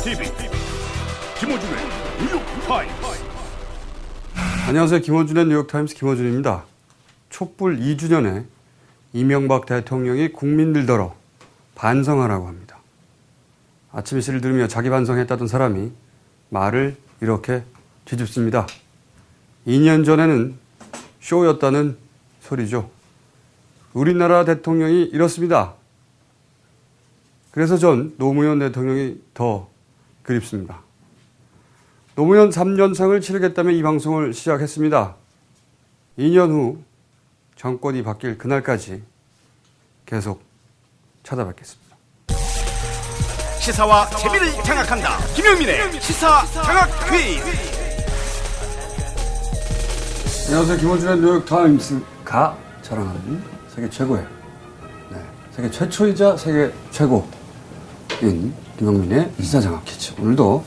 TV 김어준의 뉴욕타임스. 안녕하세요. 김어준의 뉴욕타임스 김어준입니다. 촛불 2주년에 이명박 대통령이 국민들더러 반성하라고 합니다. 아침 이슬을 들으며 자기 반성했다던 사람이 말을 이렇게 뒤집습니다. 2년 전에는 쇼였다는 소리죠. 우리나라 대통령이 이렇습니다. 그래서 전 노무현 대통령이 더 그립습니다. 노무현 3년상을 치르겠다며 이 방송을 시작했습니다. 2년 후 정권이 바뀔 그날까지 계속 찾아뵙겠습니다. 시사와 재미를 장악한다. 김용민의 시사 장악 퀴즈. 안녕하세요. 김어준의 뉴욕타임스가 자랑하는 세계 최고의, 세계 최초이자 세계 최고인 김용민의 시사 장악 퀴즈. 오늘도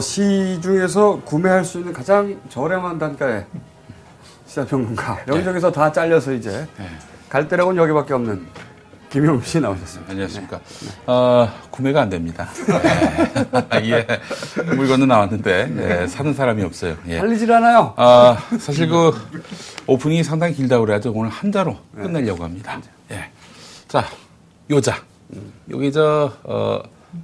시중에서 구매할 수 있는 가장 저렴한 단가의 시사평론가, 여기저기서 다 잘려서 이제 갈 데라고는 여기밖에 없는 김용민 씨 나오셨습니다. 안녕하십니까. 구매가 안 됩니다. 예. 물건은 나왔는데 사는 사람이 없어요. 예. 팔리질 않아요. 사실 그 오프닝이 상당히 길다고 그래가지고 오늘 한자로 끝내려고 합니다. 예. 자, 요자. 여기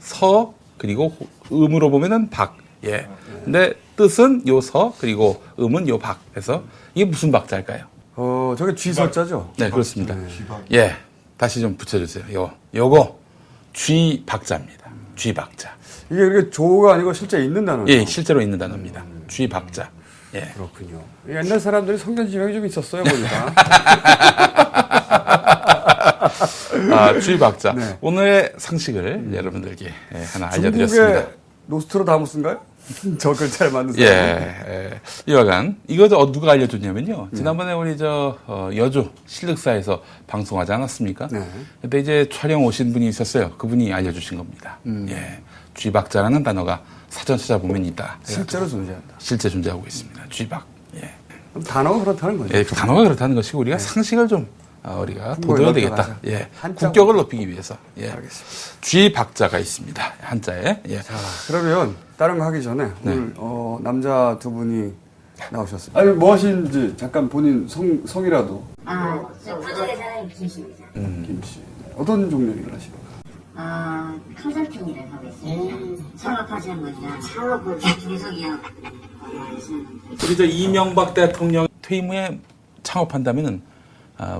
서 그리고 음으로 보면은 박. 예. 근데 뜻은 요 서 그리고 음은 요 박. 해서 이게 무슨 박자일까요? 저게 쥐서자죠? 네, 그렇습니다. 예. 다시 좀 붙여주세요. 요거 쥐박자입니다. 쥐박자. 이게 이렇게 조가 아니고 실제 있는 단어죠? 예, 실제로 있는 단어입니다. 쥐박자. 예. 그렇군요. 옛날 사람들이 성견 지명이 좀 있었어요, 보니까. 쥐박자. 네. 오늘의 상식을 여러분들께 하나 알려드렸습니다. 중국의 노스트라다무스인가요? 저 글자를 만든 사람. 예. 이와간 이거 누가 알려줬냐면요. 지난번에 우리 여주 실륵사에서 방송하지 않았습니까? 네. 그때 이제 촬영 오신 분이 있었어요. 그분이 알려주신 겁니다. 예. 쥐박자라는 단어가 사전 찾아보면 있다. 실제로 존재한다. 실제 존재하고 있습니다. 쥐박. 예. 그럼 단어가 그렇다는 거죠? 예, 그 단어가 그렇다는 것이고 우리가 상식을 좀 우리가 돋워야 되겠다. 예. 한자 국격을 높이기 위해서. 예. 알겠습니다. 쥐박자가 있습니다. 한자에. 예. 자, 그러면 다른 거 하기 전에 오늘 남자 두 분이 나오셨어요. 아니 뭐 하시는지 잠깐 본인 성이라도. 저 부동의 사람이 김씨입니다. 김씨. 어떤 종류 일을 하시나요? 컨설팅 일을 하고 있습니다. 창업하시는 분이나 창업 중소기업. 우리 이명박 대통령 퇴임 후에 창업한다면은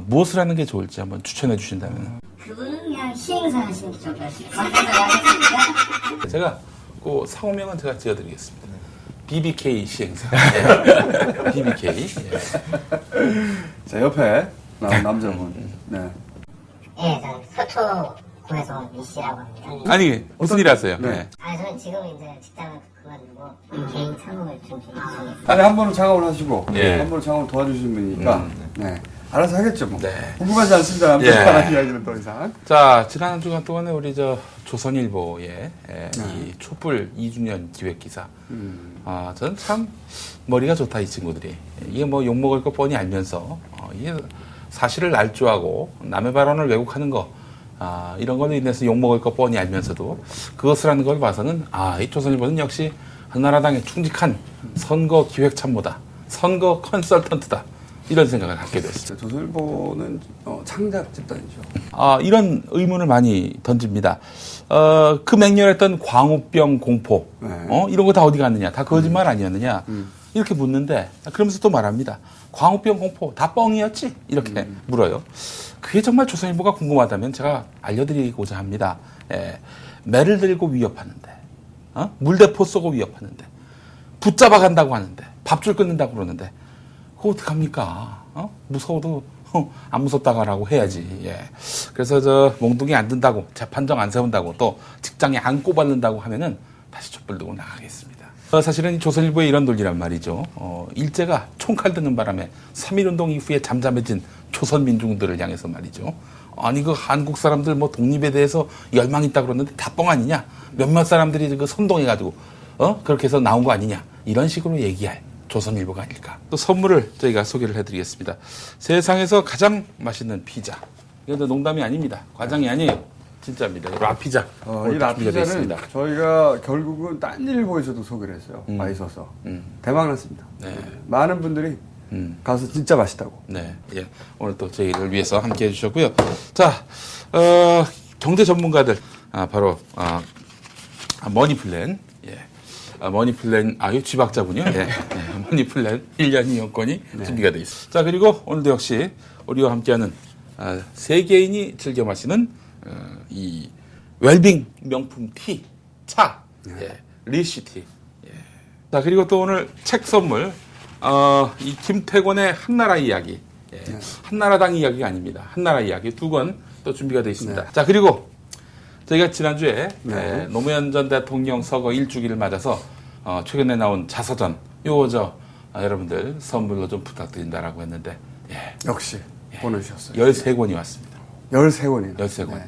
무엇을 하는 게 좋을지 한번 추천해 주신다면. 그분은 그냥 시행사 하시는 게 좋을 것 같습니다. 제가 그 상호명은 제가 지어드리겠습니다. BBK 시행사. 예. BBK. 예. 자, 옆에 나온 남자분. 네. 예, 저는 서초구에서 미 씨라고 합니다. 아니 무슨 일 하세요? 네. 예. 저는 지금 이제 직장을 그만두고 개인 창업을 좀 중입니다. 아니 한 번은 창업을 하시고 예. 한 번은 창업을 도와주신 분이니까 네. 알아서 하겠죠 뭐. 네. 궁금하지 않습니다. 남자분한 이야기는 더 이상. 자, 지난 한 주간 동안에 우리 조선일보의 이 촛불 2주년 기획 기사. 저는 참 머리가 좋다 이 친구들이. 이게 뭐 욕먹을 거 뻔히 알면서 이게 사실을 날조하고 남의 발언을 왜곡하는 거 이런 걸로 인해서 욕먹을 거 뻔히 알면서도 그것을 하는 걸 봐서는 이 조선일보는 역시 한나라당의 충직한 선거 기획 참모다. 선거 컨설턴트다. 이런 생각을 갖게 됐어요. 조선일보는 창작 집단이죠. 이런 의문을 많이 던집니다. 그 맹렬했던 광우병 공포, 이런 거 다 어디 갔느냐? 다 거짓말 아니었느냐? 이렇게 묻는데, 그러면서 또 말합니다. 광우병 공포 다 뻥이었지? 이렇게 물어요. 그게 정말 조선일보가 궁금하다면 제가 알려드리고자 합니다. 매를 들고 위협하는데, 물대포 쏘고 위협하는데, 붙잡아 간다고 하는데, 밥줄 끊는다고 그러는데, 그거 어떡합니까? 무서워도 안 무섭다가라고 해야지. 예. 그래서 몽둥이 안 든다고, 재판정 안 세운다고, 또 직장에 안 꼽아는다고 하면은 다시 촛불 들고 나가겠습니다. 사실은 조선일보의 이런 논리란 말이죠. 일제가 총칼 드는 바람에 3.1운동 이후에 잠잠해진 조선민중들을 향해서 말이죠. 아니 그 한국 사람들 뭐 독립에 대해서 열망 있다 그러는데 다 뻥 아니냐? 몇몇 사람들이 그 선동해가지고 그렇게 해서 나온 거 아니냐? 이런 식으로 얘기할 조선일보가 아닐까. 또 선물을 저희가 소개를 해드리겠습니다. 세상에서 가장 맛있는 피자. 이건 농담이 아닙니다. 과장이 아니에요. 진짜입니다. 라피자. 이 오늘 준비가 되어 라피자는 있습니다. 저희가 결국은 딴 일보에서도 소개를 했어요. 맛있어서. 대박 났습니다. 네. 많은 분들이 가서 진짜 맛있다고. 네, 예. 오늘 또 저희를 위해서 함께 해주셨고요. 자, 경제 전문가들, 바로, 머니플랜, 예. 머니플랜, 이 쥐박자군요. 예. 머니플랜 1년 이용권이 준비가 되어 있습니다. 자, 그리고 오늘도 역시 우리와 함께하는 세계인이 즐겨 마시는 이 웰빙 명품 티, 차, 예. 리시티. 예. 자, 그리고 또 오늘 책 선물, 이 김태권의 한나라 이야기, 예. 한나라당 이야기가 아닙니다. 한나라 이야기 2권 또 준비가 되어 있습니다. 자, 그리고 저희가 지난주에 노무현 전 대통령 서거 1주기를 맞아서 최근에 나온 자서전, 여러분들 선물로 좀 부탁드린다라고 했는데, 예. 역시 보내주셨어요. 13권이 왔습니다. 13권이요. 13권. 네.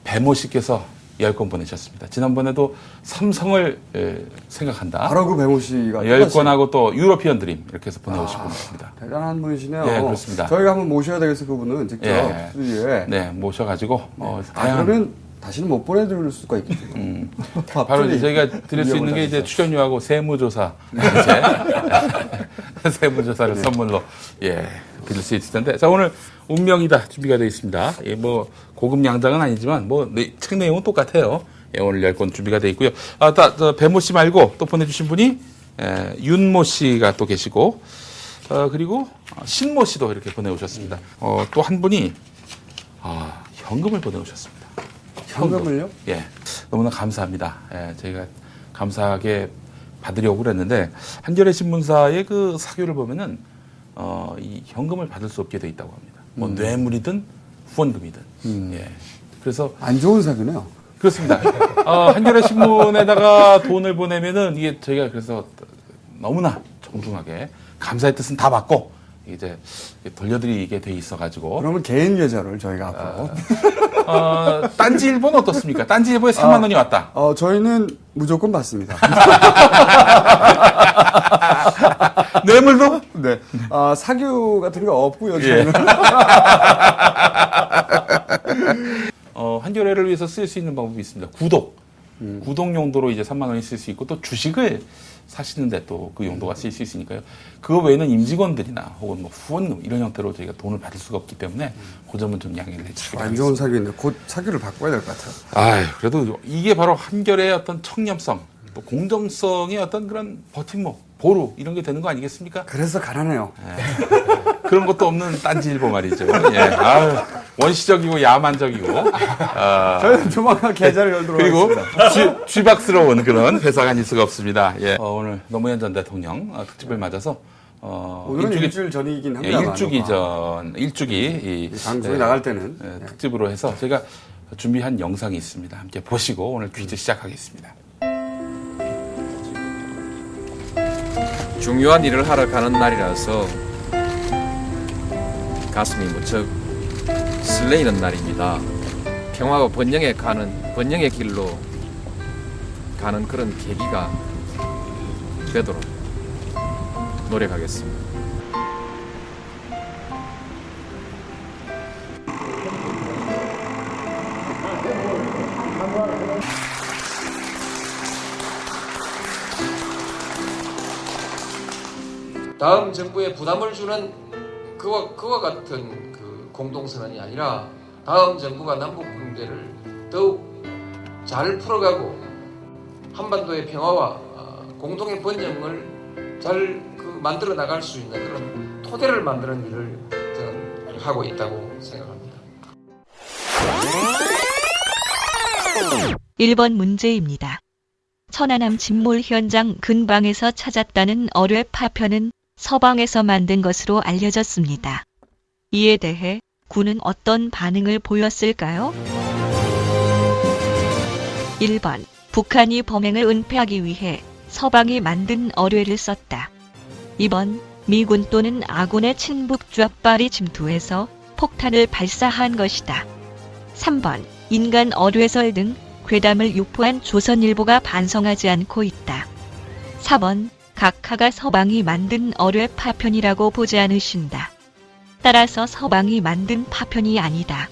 배모 씨께서 10권 보내셨습니다. 지난번에도 삼성을 생각한다. 바로 그 배모 씨가 10권하고 또 유러피언 드림 이렇게 해서 보내오신 분이십니다. 대단한 분이시네요. 예, 그렇습니다. 저희가 한번 모셔야 되겠어 그분은 직접 예. 스튜디오에. 네, 모셔가지고 그러면 다시는 못 보내드릴 수가 있겠죠. 바로 이제 저희가 드릴 수 있는 게 이제 출연료하고 세무조사 세무조사를 선물로 드릴 수 있을 텐데, 자, 오늘 운명이다 준비가 되어 있습니다. 예, 뭐 고급 양장은 아니지만 뭐 책 내용은 똑같아요. 예, 오늘 10권 준비가 되어 있고요. 배모 씨 말고 또 보내주신 분이 윤모 씨가 또 계시고, 그리고 신모 씨도 이렇게 보내오셨습니다. 또 한 분이 현금을 보내오셨습니다. 현금을요? 예, 너무나 감사합니다. 예, 저희가 감사하게 받으려고 그랬는데 한겨레 신문사의 그 사교를 보면은 이 현금을 받을 수 없게 돼 있다고 합니다. 뭐 뇌물이든 후원금이든. 예, 그래서 안 좋은 사기네요. 그렇습니다. 한겨레 신문에다가 돈을 보내면은 이게 저희가 그래서 너무나 정중하게 감사의 뜻은 다 받고 이제 돌려드리게 돼 있어가지고. 그러면 개인 계좌를 저희가 앞으로. 딴지일보는 어떻습니까? 딴지일보에 3만 원이 왔다. 저희는 무조건 받습니다. 뇌물도? 네. 사교 같은 거 없고요, 저희는. 한겨레를 위해서 쓸 수 있는 방법이 있습니다. 구독. 구독 용도로 이제 3만 원이 쓸 수 있고, 또 주식을 사시는데 또 그 용도가 쓸 수 있으니까요. 그거 외에는 임직원들이나 혹은 뭐 후원금 이런 형태로 저희가 돈을 받을 수가 없기 때문에 그 점은 좀 양해를 해주시기 안 바랍니다. 좋은 사기인데 곧 사기를 바꿔야 될 것 같아요. 그래도 이게 바로 한겨레의 어떤 청렴성, 또 공정성의 어떤 그런 버팀목, 보루 이런 게 되는 거 아니겠습니까? 그래서 가난해요. 그런 것도 없는 딴지일보 말이죠. 예. 원시적이고 야만적이고. 저희는 조만간 계좌를 열도록 그리고 하겠습니다. 쥐박스러운 그런 회사가 아닐 수가 없습니다. 예. 오늘 노무현 전 대통령 특집을 맞아서 오늘은 일주일 전이긴 합니다. 일주기 이 방송이 나갈 때는 특집으로 해서 제가 준비한 영상이 있습니다. 함께 보시고 오늘 퀴즈 시작하겠습니다. 중요한 일을 하러 가는 날이라서 가슴이 무척 설레이는 날입니다. 평화와 번영의 길로 가는 그런 계기가 되도록 노력하겠습니다. 다음 정부에 부담을 주는 그와 같은 그 공동선언이 아니라 다음 정부가 남북 문제를 더욱 잘 풀어가고 한반도의 평화와 공동의 번영을 잘 만들어 나갈 수 있는 그런 토대를 만드는 일을 저는 하고 있다고 생각합니다. 1번 문제입니다. 천안함 침몰 현장 근방에서 찾았다는 어뢰 파편은 서방에서 만든 것으로 알려졌습니다. 이에 대해 군은 어떤 반응을 보였을까요? 1번, 북한이 범행을 은폐하기 위해 서방이 만든 어뢰를 썼다. 2번, 미군 또는 아군의 친북 쭄발이 침투해서 폭탄을 발사한 것이다. 3번, 인간 어뢰설 등 괴담을 유포한 조선일보가 반성하지 않고 있다. 4번, 각하가 서방이 만든 어뢰 파편이라고 보지 않으신다. 따라서 서방이 만든 파편이 아니다.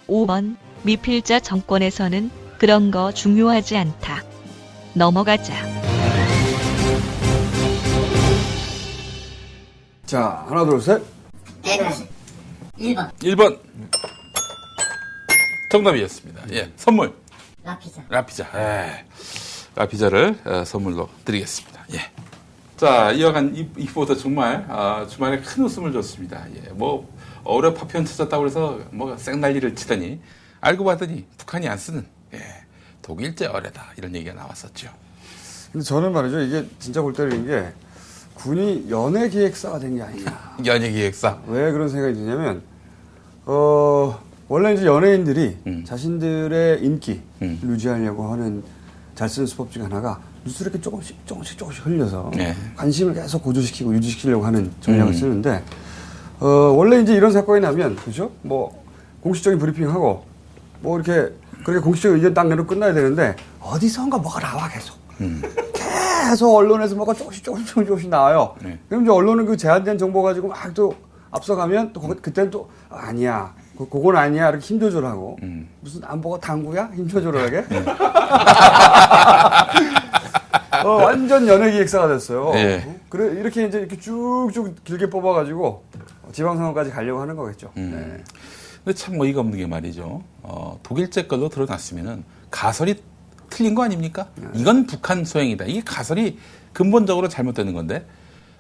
5번, 미필자 정권에서는 그런 거 중요하지 않다. 넘어가자. 자, 하나, 둘, 셋. 1번 1번. 정답이었습니다. 예, 선물. 라피자. 라피자. 예. 라피자를 선물로 드리겠습니다. 예. 자, 이어간 이 보도 정말 주말에 큰 웃음을 줬습니다. 예. 뭐 어뢰 파편 찾았다고 해서 뭐 생난리를 치더니 알고 봤더니 북한이 안 쓰는 독일제 어뢰다 이런 얘기가 나왔었죠. 근데 저는 말이죠. 이게 진짜 골 때리는 게 군이 연예 기획사가 된 게 아니냐. 연예기획사. 왜 그런 생각이 드냐면, 원래 이제 연예인들이 자신들의 인기 유지하려고 하는 잘 쓰는 수법 중에 하나가 뉴스를 이렇게 조금씩 흘려서 네. 관심을 계속 고조시키고 유지시키려고 하는 전략을 쓰는데, 원래 이제 이런 사건이 나면, 그죠? 뭐, 공식적인 브리핑하고, 뭐 이렇게, 그렇게 공식적인 의견 딱 내놓고 끝나야 되는데, 어디선가 뭐가 나와, 계속. 계속 언론에서 뭐가 조금씩 나와요. 네. 그럼 이제 언론은 그 제한된 정보 가지고 막 또 앞서가면 또 그때는 또 아니야. 그건 아니야. 이렇게 힘 조절하고. 무슨 안보가 당구야? 힘 조절을 하게? 완전 연예 기획사가 됐어요. 네. 그래, 이렇게 이제 이렇게 쭉쭉 길게 뽑아가지고 지방선거까지 가려고 하는 거겠죠. 네. 근데 참 어이가 없는 게 말이죠. 독일제 걸로 드러났으면은 가설이 틀린 거 아닙니까? 이건 북한 소행이다. 이게 가설이 근본적으로 잘못되는 건데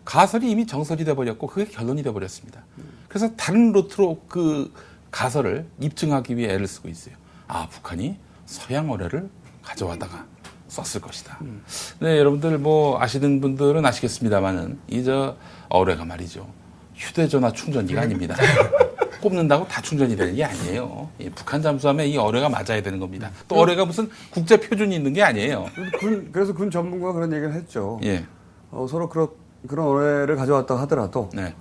가설이 이미 정설이 돼버렸고 그게 결론이 돼버렸습니다. 그래서 다른 루트로 그 가설을 입증하기 위해 애를 쓰고 있어요. 아, 북한이 서양 어뢰를 가져와다가 썼을 것이다. 네, 여러분들 뭐 아시는 분들은 아시겠습니다만은 이 저 어뢰가 말이죠. 휴대전화 충전기가 아닙니다. 꼽는다고 다 충전이 되는 게 아니에요. 이 북한 잠수함에 이 어뢰가 맞아야 되는 겁니다. 또 어뢰가 무슨 국제 표준이 있는 게 아니에요. 그래서 군 전문가가 그런 얘기를 했죠. 예. 서로 그런 어뢰를 가져왔다 하더라도 네.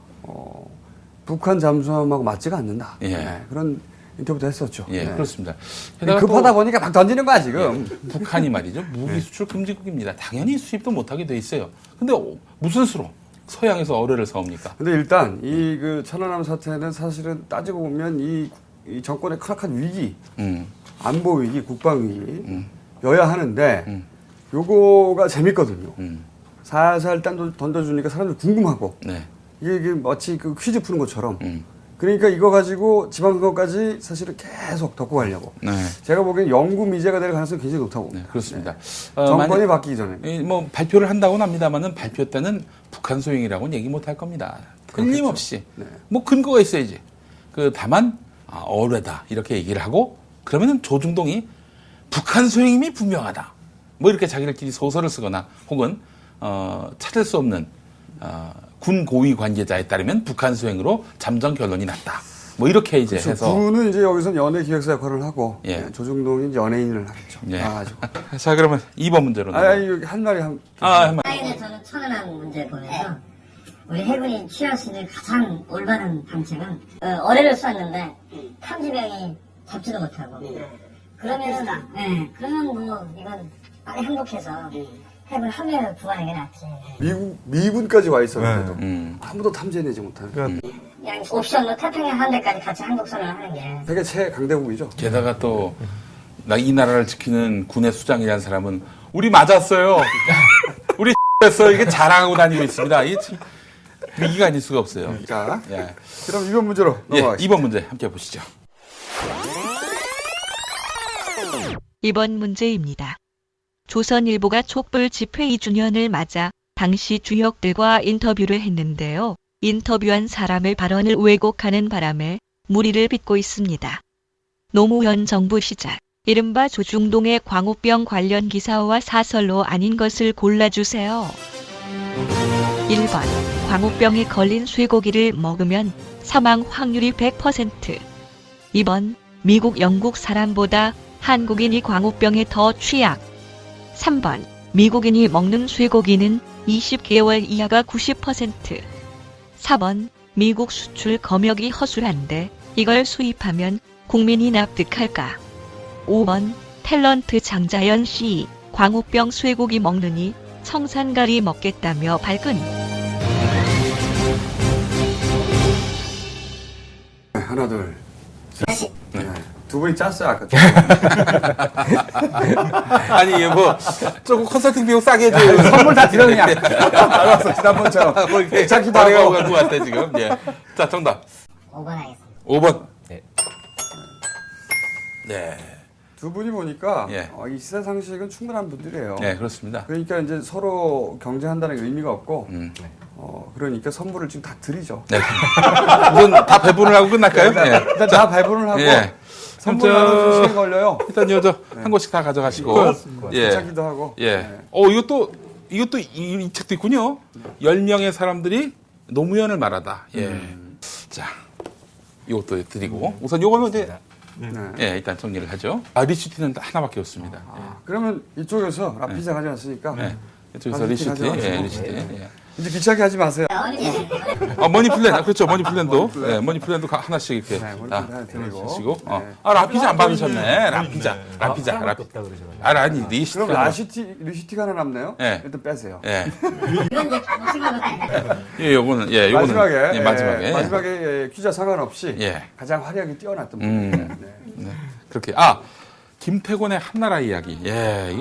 북한 잠수함하고 맞지가 않는다. 예. 네, 그런 인터뷰도 했었죠. 예, 네. 그렇습니다. 급하다 보니까 막 던지는 거야 지금. 북한이 말이죠. 무기 수출 금지국입니다. 당연히 수입도 못하게 돼 있어요. 근데 무슨 수로 서양에서 어뢰를 사옵니까? 근데 일단 이 그 천안함 사태는 사실은 따지고 보면 이 정권의 크락한 위기, 안보 위기, 국방 위기 여야 하는데 요거가 재밌거든요. 살살 던져주니까 사람들 궁금하고 네. 이게 마치 그 퀴즈 푸는 것처럼. 그러니까 이거 가지고 지방선거까지 사실은 계속 덮고 가려고. 네. 제가 보기엔 영구 미제가 될 가능성이 굉장히 높다고. 네, 그렇습니다. 정권이 바뀌기 전에. 뭐 발표를 한다고는 합니다만은 발표 때는 북한 소행이라고는 얘기 못 할 겁니다. 끊임없이. 네. 뭐 근거가 있어야지. 다만 어뢰다 이렇게 얘기를 하고 그러면은 조중동이 북한 소행임이 분명하다. 뭐 이렇게 자기들끼리 소설을 쓰거나 혹은 찾을 수 없는 군 고위 관계자에 따르면 북한 수행으로 잠정 결론이 났다. 뭐 이렇게 이제 그렇죠. 해서 군은 이제 여기서 연예 기획사 역할을 하고 예. 조중동이 이제 연예인을 하겠죠. 예. 나가지고. 자, 그러면 2번 문제로 넘어가. 한 말이 한. 한번. 사인에 저는 천안함 문제 보면서 우리 해군이 취할 수 있는 가장 올바른 방책은 어뢰를 쐈는데 탐지병이 잡지도 못하고 그러면은 그러면 뭐 이건 빨리 항복해서 해군 함유를 구하는 게 낫지. 미군까지 와 있었는데도 네. 아무도 탐지해내지 못하는. 그냥 옵션으로 태평양 함대까지 같이 항복선을 하는 게. 세계 최강대국이죠. 게다가 또 이 나라를 지키는 군의 수장이라는 사람은 우리 맞았어요. 우리 했어 이게 자랑하고 다니고 있습니다. 이게 참 위기가 아닐 수가 없어요. 자, 예. 그럼 2번 문제로 예, 넘어가겠습니다. 2번 문제 함께 보시죠. 이번 문제입니다. 조선일보가 촛불 집회 2주년을 맞아 당시 주역들과 인터뷰를 했는데요. 인터뷰한 사람의 발언을 왜곡하는 바람에 물의를 빚고 있습니다. 노무현 정부 시절 이른바 조중동의 광우병 관련 기사와 사설로 아닌 것을 골라주세요. 1번 광우병에 걸린 쇠고기를 먹으면 사망 확률이 100%. 2번 미국 영국 사람보다 한국인이 광우병에 더 취약. 3번 미국인이 먹는 쇠고기는 20개월 이하가 90%. 4번 미국 수출 검역이 허술한데 이걸 수입하면 국민이 납득할까. 5번 탤런트 장자연 씨 광우병 쇠고기 먹느니 청산가리 먹겠다며 발끈. 하나 둘. 셋. 네. 두 분이 짰어요, 아까. 아니, 이게 뭐, 조금 컨설팅 비용 싸게 해줘요. 선물 다 드려, 그냥. 알았어, 지난번처럼. 뭐 이렇게 자기 다리가 오갈 것 같아, 지금. 예. 자, 정답. 5번 하겠습니다. 5번. 네. 네. 두 분이 보니까 예. 이 시사 상식은 충분한 분들이에요. 네, 그렇습니다. 그러니까 이제 서로 경쟁한다는 의미가 없고, 네. 그러니까 선물을 지금 다 드리죠. 네. 우선 다 배분을 하고 끝날까요? 예. 일단 다 배분을 하고, 예. 선물 하면 시간 걸려요. 일단 한 곳씩 다 가져가시고. 예. 귀찮기도 하고. 예. 네. 이것도 이 책도 있군요. 10명의 사람들이 노무현을 말하다. 예. 자, 이것도 드리고. 우선 요거는 이제, 네. 예, 일단 정리를 하죠. 리시티는 하나밖에 없습니다. 그러면 이쪽에서 라피자 가져왔으니까, 예. 이쪽에서 리시티 리시티. 가져가시고. 예, 리시티. 예. 이제 귀찮게 하지 마세요. 머니플랜. 그렇죠. 머니플랜도. 예, 머니플랜도 하나씩 이렇게. 네, 머니플랜 하나 드리고. 하시고. 네. 라피자 안 받으셨네. 라피자. 아니, 리시티. 그럼 리시티가 하나 남네요? 예. 일단 빼세요. 예. 이건 이제 생각은 예, 요거는, 예, 요거는. 마지막에, 예, 마지막에. 마지막에 퀴즈 상관없이 예. 가장 화려하게 뛰어났던 분. 네. 네. 그렇게. 김태곤의 한나라 이야기. 예,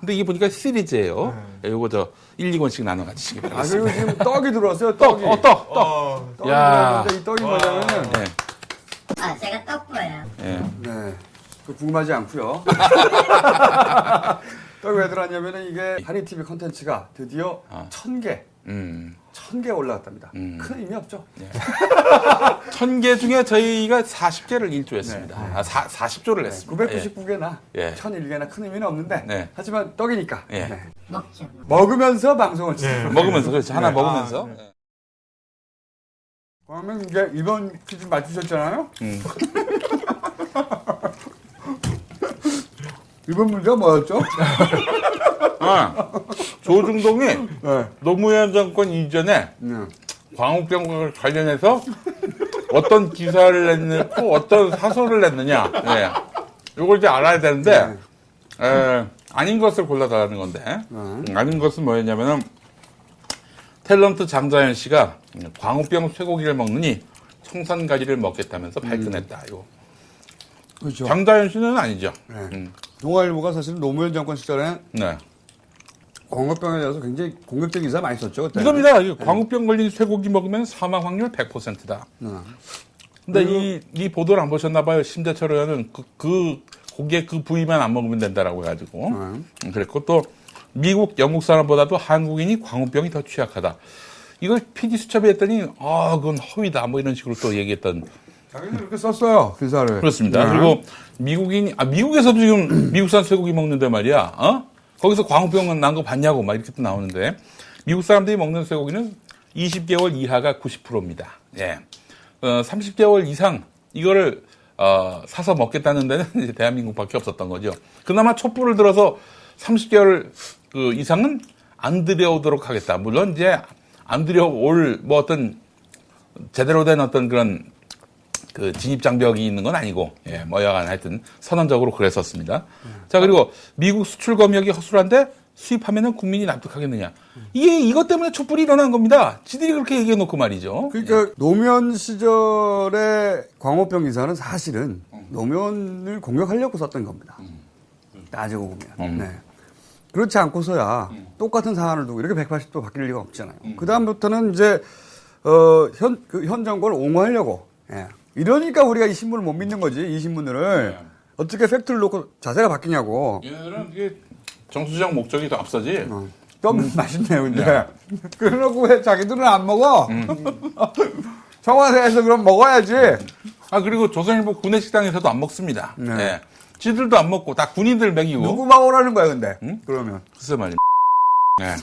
근데 이게 보니까 시리즈예요. 예, 요거 1, 2권씩 나눠 가지시기 바라겠습니다. 그리고 지금 떡이 들어왔어요, 떡이. 떡. 떡이 야. 들어왔는데 이 떡이 뭐냐면은, 아, 제가 떡부예요. 예. 네. 그 궁금하지 않고요. 떡이 왜 들어왔냐면은 이게 한이TV 컨텐츠가 드디어 1000개. 1000개 올라왔답니다. 큰 의미 없죠? 1000개 중에 저희가 40개를 일조했습니다. 40조를 했습니다. 999개나 예. 1001개나 큰 의미는 없는데, 네. 하지만 떡이니까. 예. 네. 먹죠. 먹으면서 방송을 치죠. 먹으면서, 그렇죠. 하나 먹으면서. 예. 그러면 이제 이번 퀴즈 맞추셨잖아요? 이번 문제가 뭐였죠? 조중동이 네. 노무현 정권 이전에 네. 광우병과 관련해서 어떤 기사를 냈고 어떤 사설을 냈느냐. 네. 이걸 이제 알아야 되는데, 아닌 것을 골라달라는 건데, 아닌 것은 뭐였냐면은, 탤런트 장자연 씨가 광우병 쇠고기를 먹느니 청산가리를 먹겠다면서 발끈했다. 이거. 그렇죠. 장자연 씨는 아니죠. 네. 동아일보가 사실 노무현 정권 시절에 네. 광우병에 대해서 굉장히 공격적인 기사 많이 썼죠. 그때. 이겁니다. 광우병 걸린 쇠고기 먹으면 사망 확률 100%다. 근데 이 보도를 안 보셨나봐요. 심재철 의원은 그 고기의 그 부위만 안 먹으면 된다라고 해가지고. 그랬고 또 미국, 영국 사람보다도 한국인이 광우병이 더 취약하다. 이걸 PD 수첩에 했더니 그건 허위다. 뭐 이런 식으로 또 얘기했던. 자기는 그렇게 썼어요. 기사를. 그렇습니다. 그리고 미국에서도 지금 미국산 쇠고기 먹는데 말이야. 거기서 광우병 난 거 봤냐고 막 이렇게 또 나오는데 미국 사람들이 먹는 쇠고기는 20개월 이하가 90%입니다. 예. 30개월 이상 이거를 사서 먹겠다는 데는 이제 대한민국밖에 없었던 거죠. 그나마 촛불을 들어서 30개월 그 이상은 안 들여오도록 하겠다. 물론 이제 안 들여올 뭐 어떤 제대로 된 어떤 그런 그 진입 장벽이 있는 건 아니고, 예, 뭐 여간 하여튼 선언적으로 그랬었습니다. 자, 그리고 미국 수출 검역이 허술한데 수입하면은 국민이 납득하겠느냐. 이것 때문에 촛불이 일어난 겁니다. 지들이 그렇게 얘기해 놓고 말이죠. 그러니까 노무현 시절의 광우병 기사는 사실은 노무현을 공격하려고 썼던 겁니다. 따지고 보면. 네. 그렇지 않고서야 똑같은 사안을 두고 이렇게 180도 바뀔 리가 없잖아요. 그다음부터는 이제, 현 정권을 옹호하려고. 예. 이러니까 우리가 이 신문을 못 믿는 거지, 이 신문을. 어떻게 팩트를 놓고 자세가 바뀌냐고. 얘네들은 이게 정수적 목적이 더 앞서지. 떡 맛있네요, 근데. 그러고 왜 자기들은 안 먹어? 청와대에서 그럼 먹어야지. 그리고 조선일보 구내식당에서도 안 먹습니다. 네. 예. 지들도 안 먹고 다 군인들 먹이고. 누구 먹으라는 거야, 근데? 그러면. 글쎄 말이야. 예.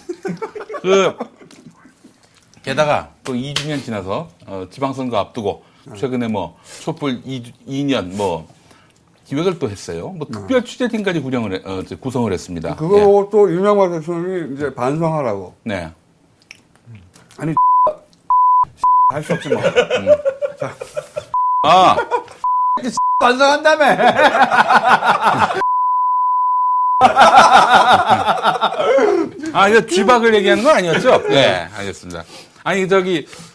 게다가 또 2주년 지나서 지방선거 앞두고 최근에 뭐 촛불 2년 뭐 기획을 또 했어요. 뭐 특별 취재팀까지 구성을 했습니다. 그거 보고 또 유명한 대통령이 이제 반성하라고. 네. 아니, 할 수 없지 뭐. 반성한다며. 이거 쥐박을 얘기하는 건 아니었죠? 네, 알겠습니다.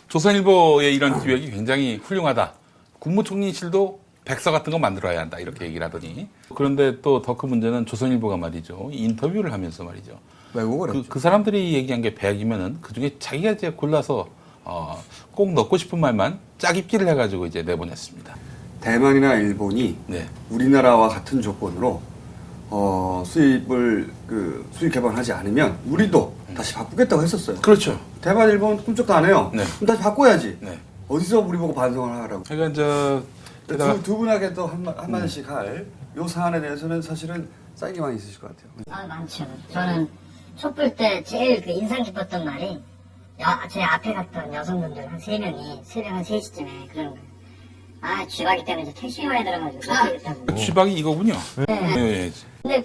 조선일보의 이런 기획이 굉장히 훌륭하다. 국무총리실도 백서 같은 거 만들어야 한다 이렇게 얘기를 하더니 그런데 또 더 큰 문제는 조선일보가 말이죠. 인터뷰를 하면서 말이죠. 왜곡을 했죠. 그 사람들이 얘기한 게 100이면은 그 중에 자기가 이제 골라서 꼭 넣고 싶은 말만 짜깁기를 해가지고 이제 내보냈습니다. 대만이나 일본이 네. 우리나라와 같은 조건으로 수입을 수입 개방하지 않으면 우리도 다시 바꾸겠다고 했었어요. 그렇죠. 대만, 일본 꿈쩍도 안 해요. 네. 그럼 다시 바꿔야지. 네. 어디서 우리 보고 반성을 하라고. 그러니까 게다가 두 분에게도 한마디씩 할 요 사안에 대해서는 사실은 쌓이게 많이 있으실 것 같아요. 많죠. 저는 촛불 때 제일 인상 깊었던 말이 제 앞에 갔던 여성분들 한 3명이 새벽 한 3시쯤에 그러는 거예요. 쥐박이 때문에 택시에 많이 들어가지고 쥐박이 이거군요. 네. 근데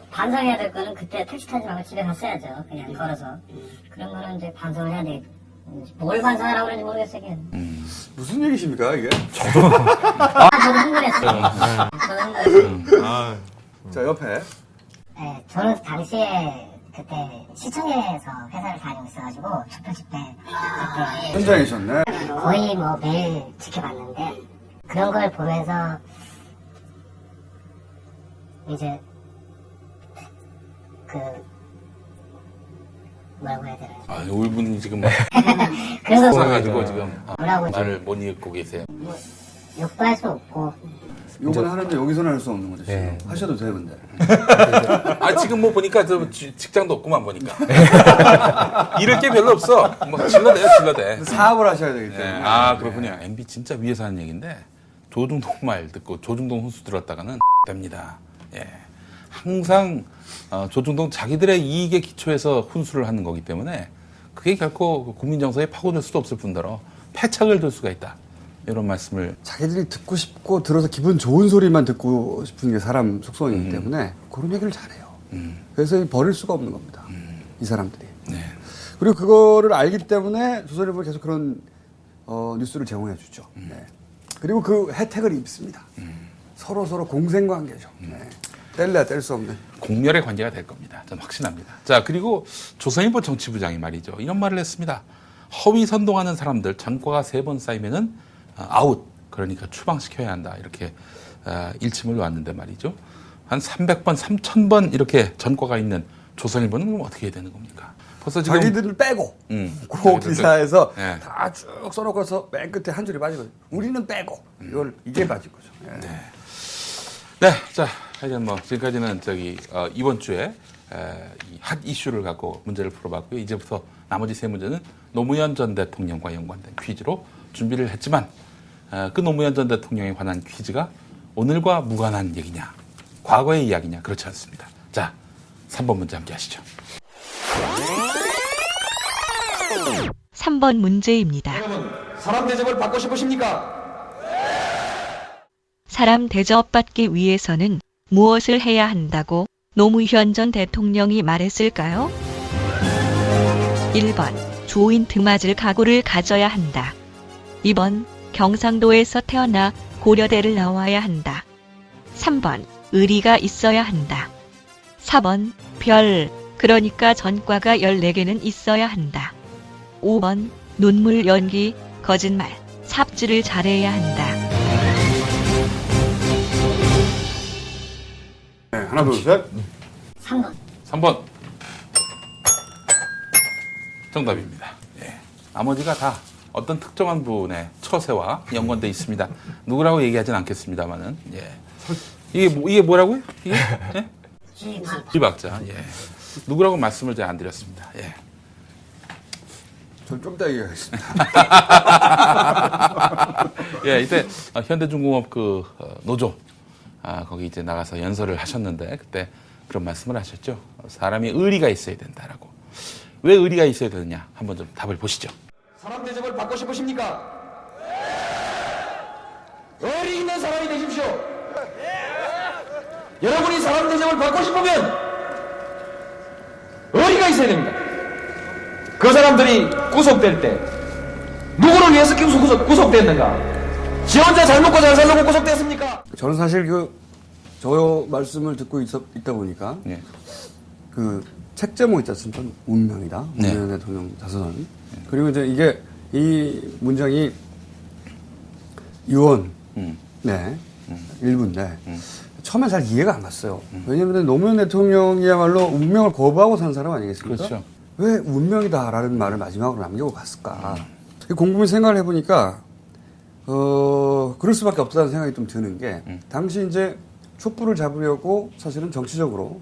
반성해야 될 거는 그때 택시 타지 말고 집에 갔어야죠. 그냥 걸어서. 그런 거는 이제 반성을 해야 되겠다. 뭘 반성하라고 그러는지 모르겠어요. 무슨 얘기십니까 이게? 저도 흥분했어요. 저도 흥분했어요. 자 옆에 네, 저는 당시에 그때 시청에서 회사를 다니고 있어가지고 촛불 집회 그때 현장이셨네. 거의 매일 지켜봤는데 그런 걸 보면서 이제 뭐라고 해야 되나? 울분이 지금 그래서 가지고 지금 뭐라고 말을 못 읽고 계세요. 욕도 할 수 없고 욕은 하는데 여기서는 할 수 없는 거죠. 지금. 하셔도 되는데. 지금 보니까 직장도 없구만 보니까. 이럴 게 별로 없어. 질러대. 사업을 하셔야 되기 때문에. 그렇군요. MB 진짜 위에서 하는 얘기인데 조중동 말 듣고 조중동 훈수 들었다가는 됩니다. 예. 항상 조중동 자기들의 이익에 기초해서 훈수를 하는 거기 때문에 그게 결코 국민 정서에 파고들 수도 없을 뿐더러 패착을 줄 수가 있다. 이런 말씀을 자기들이 듣고 싶고 들어서 기분 좋은 소리만 듣고 싶은 게 사람 속성이기 때문에 그런 얘기를 잘해요. 그래서 버릴 수가 없는 겁니다. 이 사람들이. 네. 그리고 그거를 알기 때문에 조선일보가 계속 그런 뉴스를 제공해 주죠. 네. 그리고 그 혜택을 입습니다. 서로 공생관계죠. 네. 뗄래야 뗄 수 없는. 공멸의 관계가 될 겁니다. 저는 확신합니다. 자, 그리고 조선일보 정치부장이 말이죠. 이런 말을 했습니다. 허위 선동하는 사람들 전과가 3번 쌓이면은 아웃. 그러니까 추방시켜야 한다. 이렇게 일침을 놓았는데 말이죠. 한 300번, 3000번 이렇게 전과가 있는 조선일보는 그럼 어떻게 해야 되는 겁니까? 벌써 지금 자기들을 빼고 그 기사에서 다 쭉 써놓고서 맨 끝에 한 줄이 빠지거든요. 우리는 빼고 이게 빠진 거죠. 네, 자, 하여간 지금까지는 이번 주에 이 핫 이슈를 갖고 문제를 풀어봤고요. 이제부터 나머지 3문제는 노무현 전 대통령과 연관된 퀴즈로 준비를 했지만 그 노무현 전 대통령에 관한 퀴즈가 오늘과 무관한 얘기냐, 과거의 이야기냐, 그렇지 않습니다. 자, 3번 문제 함께 하시죠. 3번 문제입니다. 여러분, 사람 대접을 받고 싶으십니까? 사람 대접받기 위해서는 무엇을 해야 한다고 노무현 전 대통령이 말했을까요? 1번 조인트 맞을 각오를 가져야 한다. 2번 경상도에서 태어나 고려대를 나와야 한다. 3번 의리가 있어야 한다. 4번 별, 그러니까 전과가 14개는 있어야 한다. 5번 눈물, 연기, 거짓말, 삽질을 잘해야 한다. 네, 하나, 둘, 셋. 3번 3번. 정답입니다. 예. 나머지가 다 어떤 특정한 분의 처세와 연관되어 있습니다. 누구라고 얘기하진 않겠습니다만은, 예. 이게 뭐라고요? 이게? 예? 쥐박자. 예. 누구라고 말씀을 제가 안 드렸습니다. 예. 좀 이따 얘기하겠습니다. 예, 이때 현대중공업 노조 거기 이제 나가서 연설을 하셨는데 그때 그런 말씀을 하셨죠. 사람이 의리가 있어야 된다라고. 왜 의리가 있어야 되느냐? 한번 좀 답을 보시죠. 사람 대접을 받고 싶으십니까? 의리 있는 사람이 되십시오. 여러분이 사람 대접을 받고 싶으면 의리가 있어야 됩니다. 그 사람들이 구속될 때 누구를 위해서 구속됐는가? 지 혼자 잘 먹고 잘 살려고 구속됐습니까? 저는 사실 저 말씀을 듣고 있다 보니까 예. 책 제목 있지 않습니까? 운명이다. 네. 노무현 대통령 자선. 그리고 이제 이 문장이 유언, 네, 일부인데 처음에 잘 이해가 안 갔어요. 왜냐하면 노무현 대통령이야말로 운명을 거부하고 산 사람 아니겠습니까? 그렇죠. 왜 운명이다라는 말을 마지막으로 남기고 갔을까? 곰곰이 생각을 해보니까 그럴 수밖에 없다는 생각이 좀 드는 게 당시 이제 촛불을 잡으려고 사실은 정치적으로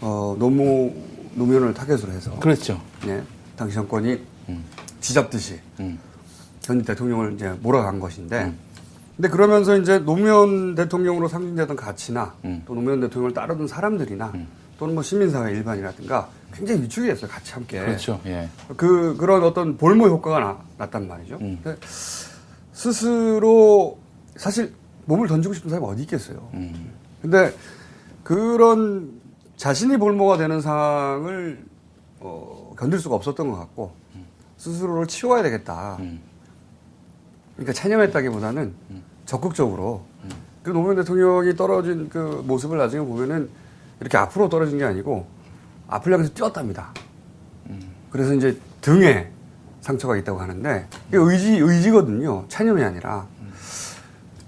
노무현을 타겟으로 해서 그렇죠. 예, 당시 정권이 쥐잡듯이 전 대통령을 이제 몰아간 것인데, 근데 그러면서 이제 노무현 대통령으로 상징되던 가치나 또 노무현 대통령을 따르던 사람들이나 또는 뭐 시민사회 일반이라든가 굉장히 위축이 됐어요. 같이 함께. 그렇죠. 예. 그런 어떤 볼모 효과가 났단 말이죠. 근데 스스로 사실 몸을 던지고 싶은 사람이 어디 있겠어요. 근데 그런 자신이 볼모가 되는 상황을 견딜 수가 없었던 것 같고 스스로를 치워야 되겠다. 그러니까 체념했다기보다는 적극적으로 그 노무현 대통령이 떨어진 그 모습을 나중에 보면은 이렇게 앞으로 떨어진 게 아니고 앞을 향해서 뛰었답니다. 그래서 이제 등에 상처가 있다고 하는데 이게 의지거든요. 체념이 아니라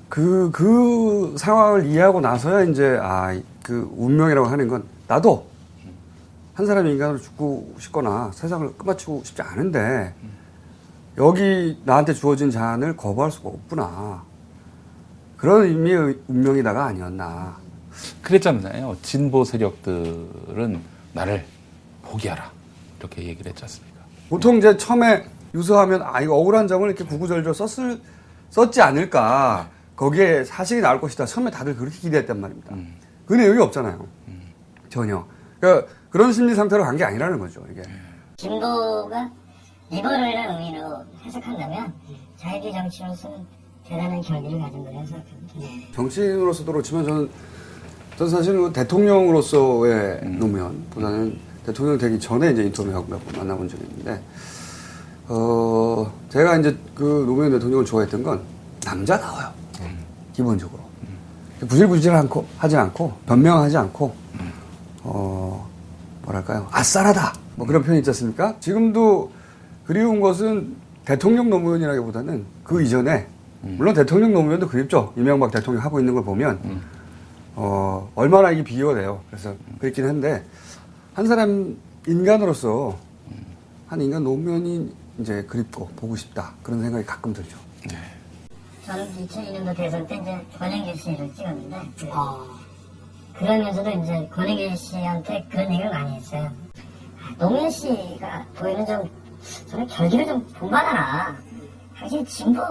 그 상황을 이해하고 나서야 이제 그 운명이라고 하는 건 나도 한 사람이 인간으로 죽고 싶거나 세상을 끝마치고 싶지 않은데 여기 나한테 주어진 잔을 거부할 수가 없구나. 그런 의미의 운명이다가 아니었나. 그랬잖아요. 진보 세력들은 나를 포기하라. 이렇게 얘기를 했지 않습니까? 보통 이제 처음에 유서하면 이거 억울한 점을 이렇게 구구절절 썼지 않을까. 거기에 사실이 나올 것이다. 처음에 다들 그렇게 기대했단 말입니다. 그 내용이 없잖아요. 전혀. 그러니까 그런 심리 상태로 간 게 아니라는 거죠, 이게. 진보가 리버럴이라는 의미로 해석한다면 자유주의 정치로서는 대단한 결의를 가진 거라고 생각합니다. 정치인으로서도 그렇지만 저는 사실은 대통령으로서의 노무현보다는 대통령 되기 전에 이제 인터뷰하고 몇 번 만나본 적이 있는데, 제가 이제 그 노무현 대통령을 좋아했던 건 남자다워요. 기본적으로. 부질부질 하지 않고, 변명하지 않고, 뭐랄까요. 아싸라다. 뭐 그런 표현이 있지 않습니까? 지금도 그리운 것은 대통령 노무현이라기보다는 그 이전에, 물론 대통령 노무현도 그립죠. 이명박 대통령 하고 있는 걸 보면, 얼마나 이게 비교가 돼요. 그래서 그랬긴 한데, 한 사람 인간으로서, 한 인간 노무현이 이제 그립고 보고 싶다. 그런 생각이 가끔 들죠. 네. 저는 2002년도 대선 때 이제 권영길 씨를 찍었는데, 그러면서도 이제 권영길 씨한테 그런 얘기를 많이 했어요. 노무현 씨가 보이는 저는 결기를 좀 본받아라. 당신 진보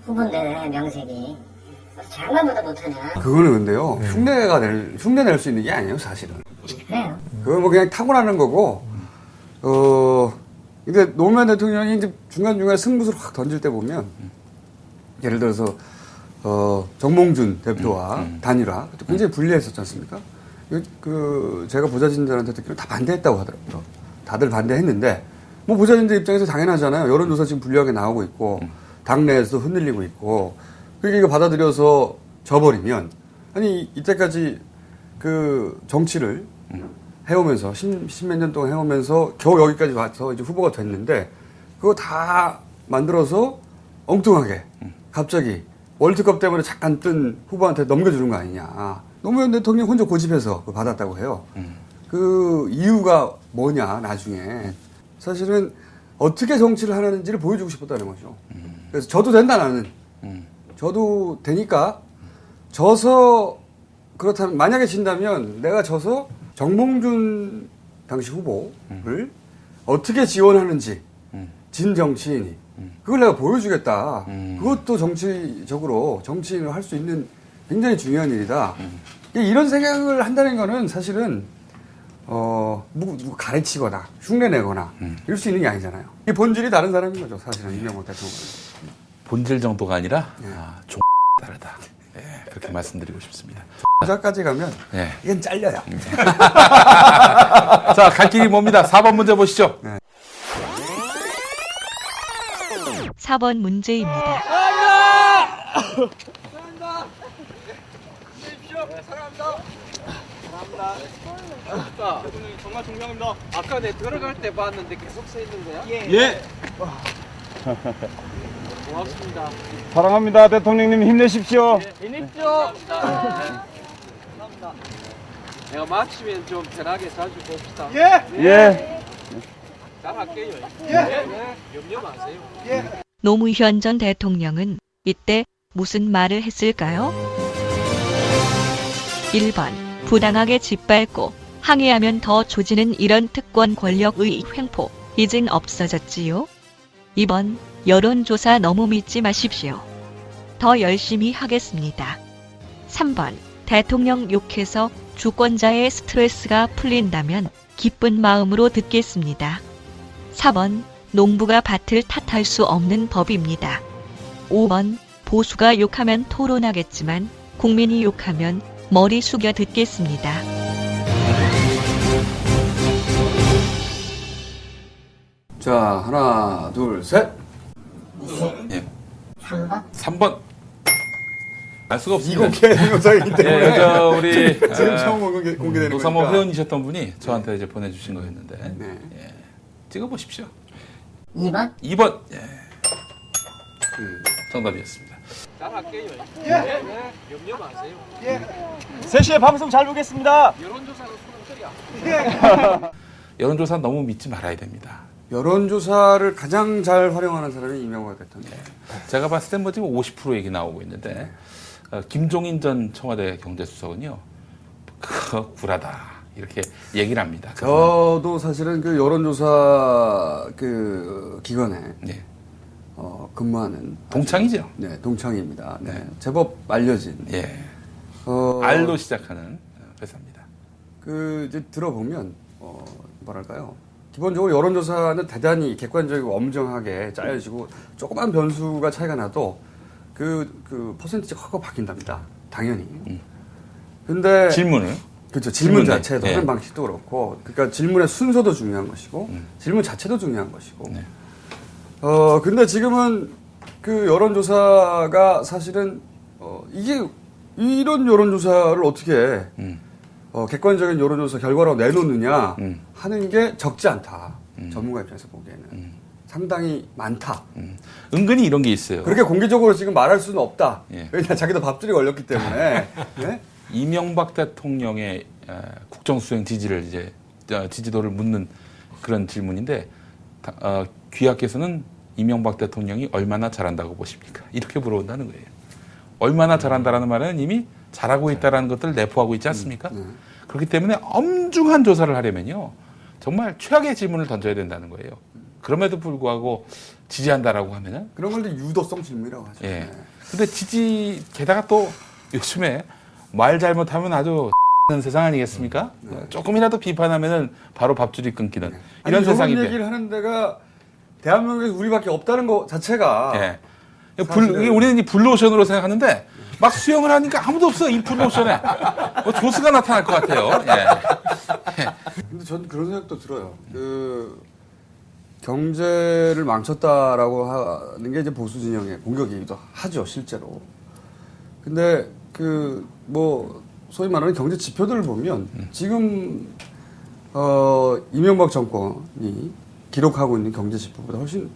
후보인데, 명색이. 장관보다 못하냐. 그거는 근데요, 흉내 낼 수 있는 게 아니에요, 사실은. 그래요. 그건 뭐 그냥 타고나는 거고, 근데 노무현 대통령이 이제 중간중간에 승부수를 확 던질 때 보면, 예를 들어서, 정몽준 대표와 단일화, 굉장히 불리했었지 않습니까? 제가 보좌진들한테 듣기로 다 반대했다고 하더라고요. 다들 반대했는데, 뭐 보좌진들 입장에서 당연하잖아요. 여론조사 지금 불리하게 나오고 있고, 당내에서도 흔들리고 있고, 그러니까 이거 받아들여서 져버리면, 아니, 이때까지 그 정치를 해오면서, 십몇 년 동안 해오면서 겨우 여기까지 와서 이제 후보가 됐는데, 그거 다 만들어서 엉뚱하게, 갑자기 월드컵 때문에 잠깐 뜬 후보한테 넘겨주는 거 아니냐. 노무현 대통령 혼자 고집해서 그거 받았다고 해요. 그 이유가 뭐냐, 나중에. 사실은 어떻게 정치를 하는지를 보여주고 싶었다는 거죠. 그래서 저도 된다, 나는. 저도 되니까 져서 그렇다면 만약에 진다면 내가 져서 정몽준 당시 후보를 어떻게 지원하는지 진 정치인이 그걸 내가 보여주겠다. 그것도 정치적으로 정치인을 할 수 있는 굉장히 중요한 일이다. 이런 생각을 한다는 거는 사실은 누구 가르치거나 흉내내거나 이럴 수 있는 게 아니잖아요. 이 본질이 다른 사람인 거죠. 사실은 이명박 대통령은. 본질 정도가 아니라 종 다르다. 네, 그렇게 말씀드리고 싶습니다. 저까지 가면 네. 이건 잘려요. 자, 갈 길이 뭡니다. 4번 문제 보시죠. 네. 4번 문제입니다. 정말 존경합니다. 아까 내 들어갈 때 봤는데 계속 서 있는 거야? 예. 고맙습니다. 사랑합니다. 대통령님 힘내십시오. 힘내십시오. 감사합니다. 내가 마치면 좀 편하게 자주 봅시다. 예. 잘할게요. 예. 염려 마세요. 노무현 전 대통령은 이때 무슨 말을 했을까요? 1번. 부당하게 짓밟고 항의하면 더 조지는 이런 특권 권력의 횡포 이젠 없어졌지요. 2번. 여론조사 너무 믿지 마십시오. 더 열심히 하겠습니다. 3번. 대통령 욕해서 주권자의 스트레스가 풀린다면 기쁜 마음으로 듣겠습니다. 4번. 농부가 밭을 탓할 수 없는 법입니다. 5번. 보수가 욕하면 토론하겠지만 국민이 욕하면 머리 숙여 듣겠습니다. 자, 하나, 둘, 셋. 예. 3번? 3번. 알 수가 없습니다. 이공개 영상이기 때문에. 예, 저 우리 지금 처음 공개되는 노사모 거니까. 회원이셨던 분이 저한테 이제 보내주신 거였는데 네. 예. 찍어보십시오. 2번? 2번. 예. 정답이었습니다. 잘할게요. 예. 염려 마세요. 3시에 방송 잘 보겠습니다. 여론조사는 수능처리야. 여론조사 너무 믿지 말아야 됩니다. 여론조사를 가장 잘 활용하는 사람이 이명박 대통령. 제가 봤을 땐 뭐 지금 50% 얘기 나오고 있는데 김종인 전 청와대 경제수석은요, 그거 굴하다 이렇게 얘기를 합니다. 저도 사실은 그 여론조사 그 기관에 네. 근무하는 동창이죠. 네, 동창입니다. 네, 제법 알려진. 예. 어, R로 시작하는 회사입니다. 그 이제 들어보면 뭐랄까요? 기본적으로 여론조사는 대단히 객관적이고 엄정하게 짜여지고 조그만 변수가 차이가 나도 그 퍼센티지가 확 바뀐답니다. 당연히. 근데 질문을. 그렇죠. 질문 질문에, 자체도 예. 하는 방식도 그렇고, 그러니까 질문의 순서도 중요한 것이고, 질문 자체도 중요한 것이고. 네. 근데 지금은 그 여론조사가 사실은 이게 이런 여론조사를 어떻게 객관적인 여론조사 결과로 내놓느냐 하는 게 적지 않다. 전문가 입장에서 보기에는 상당히 많다. 은근히 이런 게 있어요. 그렇게 공개적으로 지금 말할 수는 없다. 예. 왜냐 자기도 밥줄이 걸렸기 때문에. 네? 이명박 대통령의 국정수행 지지를 이제 지지도를 묻는 그런 질문인데 귀하께서는 이명박 대통령이 얼마나 잘한다고 보십니까? 이렇게 물어본다는 거예요. 얼마나 잘한다라는 말은 이미 잘하고 있다라는 것들을 내포하고 있지 않습니까? 그렇기 때문에 엄중한 조사를 하려면요, 정말 최악의 질문을 던져야 된다는 거예요. 그럼에도 불구하고 지지한다라고 하면은 그런 걸 유도성 질문이라고 하죠. 예. 네. 근데 게다가 또 요즘에 말 잘못하면 아주 X는 세상 아니겠습니까? 조금이라도 비판하면은 바로 밥줄이 끊기는 이런 아니, 세상인데. 이런 얘기를 하는 데가 대한민국에서 우리밖에 없다는 거 자체가. 예. 사실은- 우리는 이 블루오션으로 생각하는데 막 수영을 하니까 아무도 없어, 이 블루오션에. 뭐 조스가 나타날 것 같아요. 예. 근데 전 그런 생각도 들어요. 경제를 망쳤다라고 하는 게 이제 보수 진영의 공격이기도 하죠, 실제로. 근데 소위 말하는 경제 지표들을 보면 지금 이명박 정권이 기록하고 있는 경제 지표보다 훨씬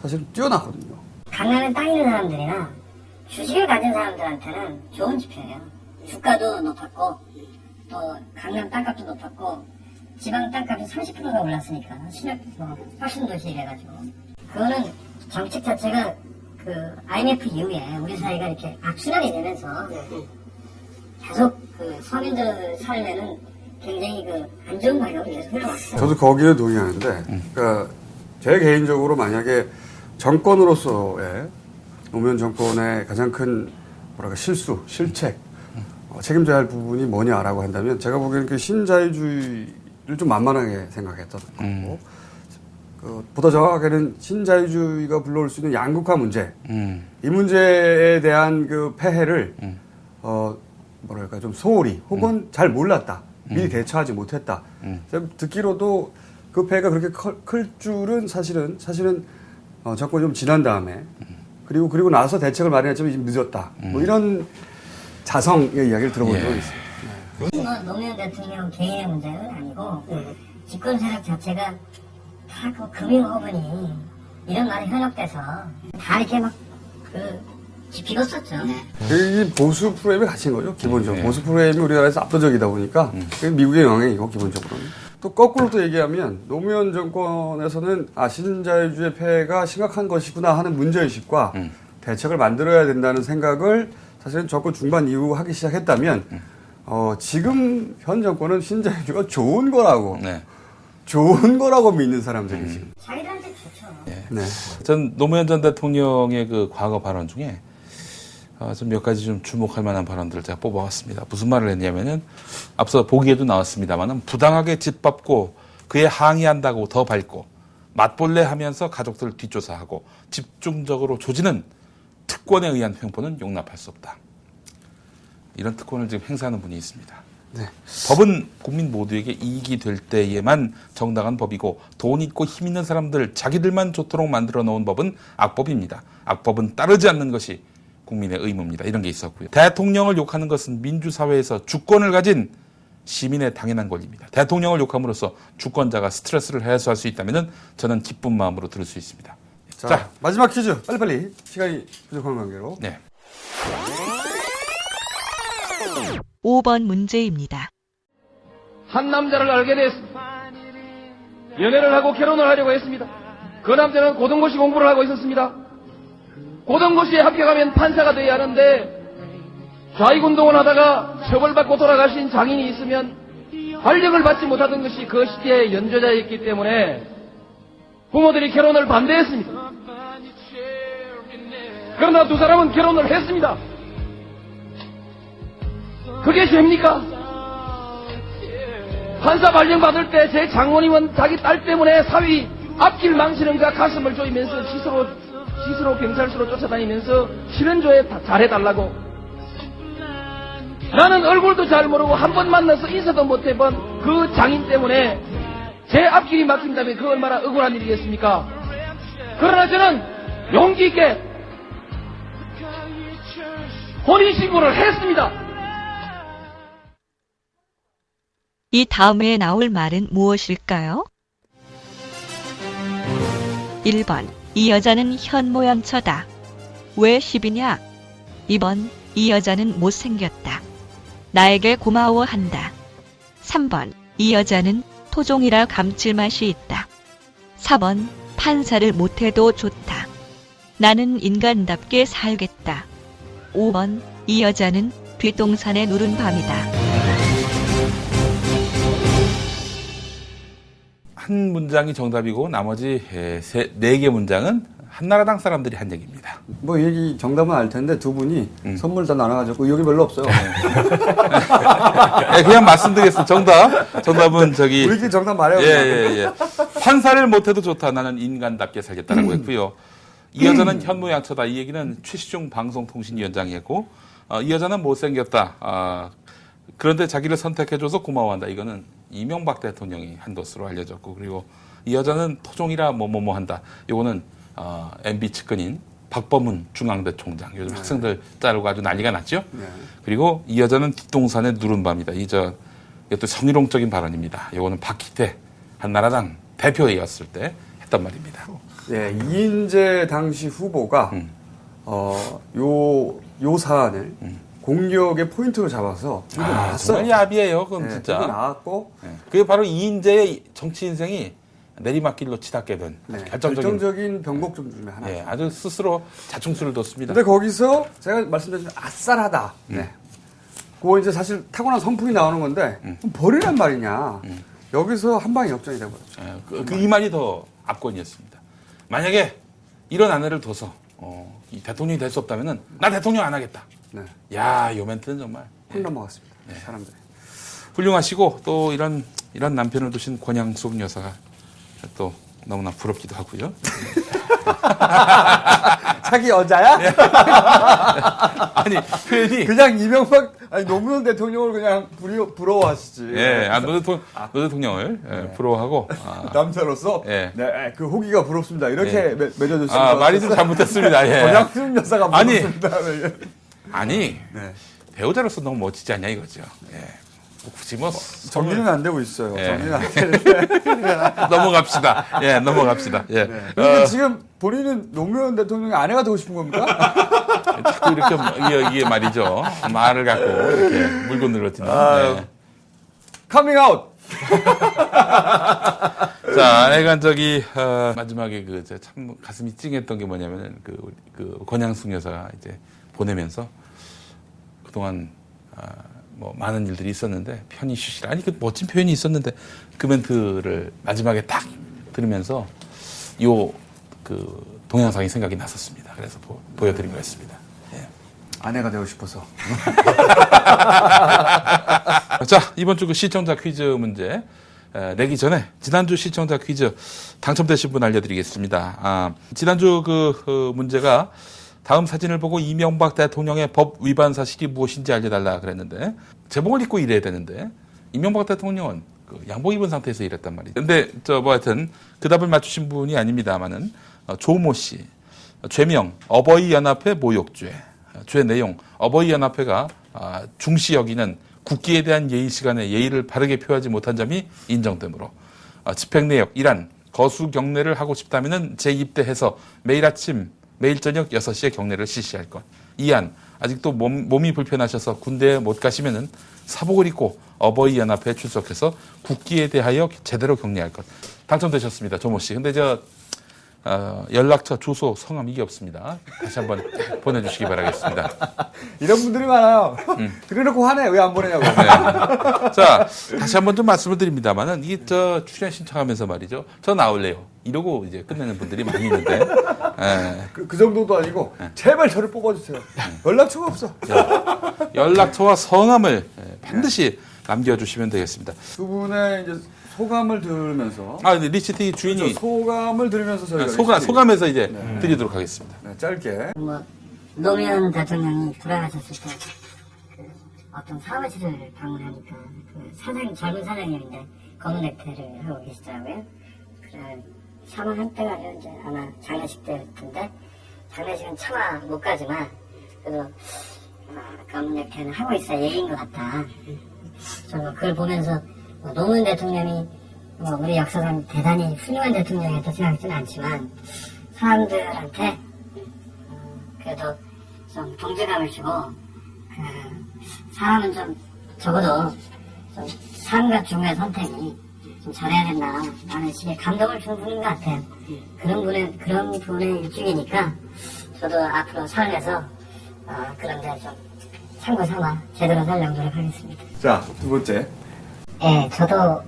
사실 뛰어나거든요. 강남에 땅 있는 사람들이나 주식을 가진 사람들한테는 좋은 지표예요. 주가도 높았고 또 강남 땅값도 높았고 지방 땅값이 30%가 올랐으니까 신협 혁신 도시래가지고 그거는 정책 자체가 그 IMF 이후에 우리 사회가 이렇게 악순환이 되면서 계속 그 서민들 삶에는 굉장히 안 좋은 방향으로 계속 흘러왔어요. 저도 거기에 동의하는데, 그러니까 제 개인적으로 만약에 정권으로서의 노무현 정권의 가장 큰 실수, 실책, 책임져야 할 부분이 뭐냐라고 한다면 제가 보기에는 그 신자유주의를 좀 만만하게 생각했던 거고, 보다 정확하게는 신자유주의가 불러올 수 있는 양극화 문제, 이 문제에 대한 그 폐해를 좀 소홀히 혹은 잘 몰랐다, 미리 대처하지 못했다. 제가 듣기로도 그 폐해가 그렇게 클 줄은 사실은 정권이 좀 지난 다음에 그리고 나서 대책을 마련했지만 지금 늦었다. 뭐 이런 자성의 이야기를 들어본 적이 있어요. 노무현 대통령 개인의 문제는 아니고 집권 세력 자체가 다 그 금융 허분이 이런 말이 현혹돼서 다 이렇게 막 깊이 걷었죠. 이 보수 프로그램이 갇힌 거죠, 기본적으로. 네. 보수 프로그램이 우리나라에서 압도적이다 보니까 그게 미국의 영향이고, 기본적으로는. 또 거꾸로 또 얘기하면 노무현 정권에서는 신자유주의 폐해가 심각한 것이구나 하는 문제의식과 대책을 만들어야 된다는 생각을 사실은 정권 중반 이후 하기 시작했다면 지금 현 정권은 신자유주의가 좋은 거라고 네. 좋은 거라고 믿는 사람들이 지금. 자기들한테 좋죠. 네. 전 노무현 전 대통령의 그 과거 발언 중에 좀 몇 가지 좀 주목할 만한 발언들을 제가 뽑아왔습니다. 무슨 말을 했냐면은 앞서 보기에도 나왔습니다만은 부당하게 짓밟고 그에 항의한다고 더 밟고 맞벌레 하면서 가족들을 뒷조사하고 집중적으로 조지는 특권에 의한 횡포는 용납할 수 없다. 이런 특권을 지금 행사하는 분이 있습니다. 네. 법은 국민 모두에게 이익이 될 때에만 정당한 법이고 돈 있고 힘 있는 사람들 자기들만 좋도록 만들어 놓은 법은 악법입니다. 악법은 따르지 않는 것이 국민의 의무입니다. 이런 게 있었고요. 대통령을 욕하는 것은 민주사회에서 주권을 가진 시민의 당연한 권리입니다. 대통령을 욕함으로써 주권자가 스트레스를 해소할 수 있다면 저는 기쁜 마음으로 들을 수 있습니다. 자, 마지막 퀴즈. 빨리빨리. 시간이 부족한 관계로. 네. 5번 문제입니다. 한 남자를 알게 됐습니다. 연애를 하고 결혼을 하려고 했습니다. 그 남자는 고등고시 공부를 하고 있었습니다. 고등고시에 합격하면 판사가 되어야 하는데 좌익운동을 하다가 처벌받고 돌아가신 장인이 있으면 활력을 받지 못하던 것이 그 시대의 연좌자였기 때문에 부모들이 결혼을 반대했습니다. 그러나 두 사람은 결혼을 했습니다. 그게 죄입니까? 판사 발령받을 때 제 장모님은 자기 딸 때문에 사위 앞길 망치는가 가슴을 조이면서 시스로 경찰서로 쫓아다니면서 실현조에 잘해달라고. 나는 얼굴도 잘 모르고 한 번 만나서 인사도 못 해본 그 장인 때문에 제 앞길이 막힌다면 그 얼마나 억울한 일이겠습니까? 그러나 저는 용기 있게 혼인신고를 했습니다. 이 다음에 나올 말은 무엇일까요? 1번. 이 여자는 현모양처다. 왜 10이냐? 2번. 이 여자는 못생겼다. 나에게 고마워한다. 3번. 이 여자는 토종이라 감칠맛이 있다. 4번. 판사를 못해도 좋다. 나는 인간답게 살겠다. 5번. 이 여자는 뒷동산에 누른 밤이다. 한 문장이 정답이고 나머지 4개 문장은 한나라당 사람들이 한 얘기입니다. 뭐 얘기 정답은 알 텐데 두 분이 선물 다 나눠가지고 여기 별로 없어요. 네, 그냥 말씀드리겠습니다. 정답은 저기 우리끼리 정답 말해요. 예. 판사를 못해도 좋다. 나는 인간답게 살겠다라고 했고요. 이 여자는 현모양처다. 이 얘기는 최시중 방송통신위원장이 했고 이 여자는 못생겼다. 그런데 자기를 선택해줘서 고마워한다. 이거는 이명박 대통령이 한 것으로 알려졌고, 그리고 이 여자는 토종이라 뭐뭐뭐 한다. 이거는 MB 측근인 박범훈 중앙대 총장. 요즘 학생들 자르고 아주 난리가 났죠. 그리고 이 여자는 뒷동산에 누른 밤이다. 이것도 성희롱적인 발언입니다. 이거는 박희태 한나라당 대표였을 때 했단 말입니다. 네, 이인재 당시 후보가 요 사안을 공격의 포인트로 잡아서 들고 나왔어요. 정말 야비해요, 그건 진짜. 들고 나왔고, 그게 바로 이인재의 정치 인생이 내리막길로 치닫게 된 결정적인 변곡 점 중에 하나. 네, 아주 스스로 자충수를 뒀습니다. 근데 거기서 제가 말씀드린 아싸라다. 네. 그거 이제 사실 타고난 선풍이 나오는 건데 버리란 말이냐. 여기서 한 방에 역전이 되버렸죠. 이 말이 더 압권이었습니다. 만약에 이런 아내를 둬서 이 대통령이 될 수 없다면은 나 대통령 안 하겠다. 네. 야, 요 멘트는 정말 확 넘어갔습니다. 사람들이. 훌륭하시고 또 이런 남편을 두신 권양숙 여사가 또 너무나 부럽기도 하고요. 자기 여자야? 아니 표현이 그냥 노무현 대통령을 그냥 부러워하시지. 예, 노 대통령을 부러워하고 남자로서 예. 네, 그 호기가 부럽습니다. 이렇게 맺어줬습니다. 말이 좀 잘못했습니다. 예. 권양숙 여사가 부럽습니다. 아니 네. 배우자로서 너무 멋지지 않냐 이거죠. 예. 굳이 뭐 정리는 안 되고 있어요. 예. 정리는 안 되는데. 넘어갑시다. 예, 넘어갑시다. 예. 그런데 지금 본인은 노무현 대통령의 아내가 되고 싶은 겁니까? 자꾸 이렇게 이게 말이죠. 말을 갖고 이렇게 물고 늘어지는. 네. 카밍아웃. 자, 애간 마지막에 참 가슴이 찡했던 게 뭐냐면은 그 권양숙 여사가 이제 보내면서 그동안 뭐 많은 일들이 있었는데 편히 쉬시라. 아니 그 멋진 표현이 있었는데 그 멘트를 마지막에 딱 들으면서 그 동영상이 생각이 났었습니다. 그래서 보여드린 거였습니다. 예. 아내가 되고 싶어서. 자, 이번 주 그 시청자 퀴즈 문제 내기 전에 지난주 시청자 퀴즈 당첨되신 분 알려드리겠습니다. 지난주 그 문제가 다음 사진을 보고 이명박 대통령의 법 위반 사실이 무엇인지 알려달라 그랬는데 제복을 입고 일해야 되는데 이명박 대통령은 그 양복 입은 상태에서 일했단 말이죠. 근데 하여튼 그 답을 맞추신 분이 아닙니다만은 조모 씨. 죄명 어버이 연합회 모욕죄. 죄 내용 어버이 연합회가 중시 여기는 국기에 대한 예의 시간에 예의를 바르게 표하지 못한 점이 인정되므로 집행 내역 1안 거수 경례를 하고 싶다면은 재입대해서 매일 아침 매일 저녁 6시에 경례를 실시할 것. 2안 아직도 몸이 불편하셔서 군대에 못 가시면은 사복을 입고 어버이 연합회에 출석해서 국기에 대하여 제대로 경례할 것. 당첨되셨습니다, 조모 씨. 근데 연락처, 주소, 성함 이게 없습니다. 다시 한번 보내주시기 바라겠습니다. 이런 분들이 많아요. 그래놓고 화내. 왜 안 보내냐고. 네. 자, 다시 한번 좀 말씀을 드립니다만은 이게 출연 신청하면서 말이죠. 저 나올래요. 이러고 이제 끝내는 분들이 많이 있는데. 예. 그 정도도 아니고 제발 저를 뽑아주세요. 연락처가 없어. 연락처와 성함을 반드시 남겨주시면 되겠습니다. 두 분의 이제 소감을 들으면서. 근데 리치티 주인이 그렇죠. 소감을 들으면서 저희가 소감에서 이제 드리도록 하겠습니다. 네, 짧게. 노무현 대통령이 돌아가셨을 때 어떤 사무실을 방문하니까 젊은 사장님인데 검은 넥타이를 하고 계시더라고요. 그래 사무 한때가 이제 아마 장례식 때였는데 장례식은 차마 못 가지만 그래도 검은 넥타이는 하고 있어야 예의인 것 같다. 저는 그걸 보면서 노무현 대통령이 우리 역사상 대단히 훌륭한 대통령이었다 생각하지는 않지만 사람들한테 그래도 좀 동질감을 주고 사람은 좀 적어도 좀 삶과 중요한 선택이 좀 잘해야 된다 라는 식의 감동을 주는 분인 것 같아요. 그런 분의 일종이니까 저도 앞으로 삶에서 그런 데 좀 참고 삼아 제대로 살려고 노력하겠습니다. 자, 두 번째. 네, 저도